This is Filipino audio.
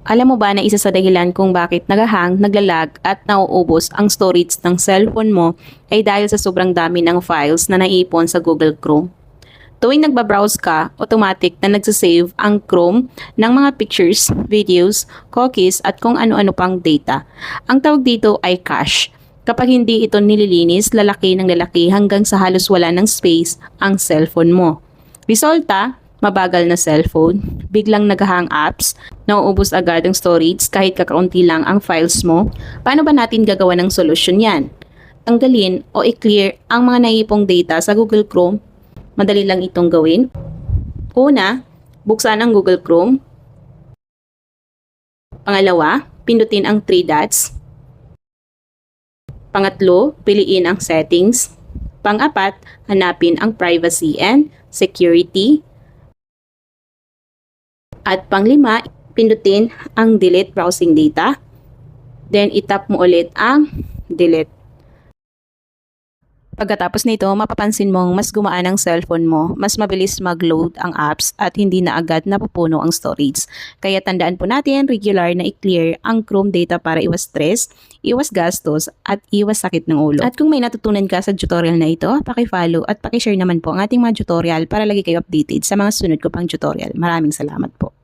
Alam mo ba na isa sa dahilan kung bakit nagahang, naglalag at nauubos ang storage ng cellphone mo ay dahil sa sobrang dami ng files na naiipon sa Google Chrome? Tuwing nagbabrowse ka, automatic na nagsasave ang Chrome ng mga pictures, videos, cookies at kung ano-ano pang data. Ang tawag dito ay cache. Kapag hindi ito nililinis, lalaki ng lalaki hanggang sa halos wala ng space ang cellphone mo. Resulta, mabagal na cellphone, biglang naghahang apps, nauubos agad ang storage kahit kakaunti lang ang files mo. Paano ba natin gagawa ng solusyon yan? Tanggalin o i-clear ang mga naiipong data sa Google Chrome. Madali lang itong gawin. Una, buksan ang Google Chrome. Pangalawa, pindutin ang 3 dots. Pangatlo, piliin ang settings. Pang-apat, hanapin ang privacy and security. At pang-lima, pindutin ang delete browsing data. Then itap mo ulit ang delete. Pagkatapos nito, mapapansin mong mas gumaan ang cellphone mo, mas mabilis mag-load ang apps at hindi na agad napupuno ang storage. Kaya tandaan po natin regular na i-clear ang Chrome data para iwas stress, iwas gastos at iwas sakit ng ulo. At kung may natutunan ka sa tutorial na ito, paki-follow at paki-share naman po ang ating mga tutorial para lagi kayo updated sa mga sunod ko pang tutorial. Maraming salamat po.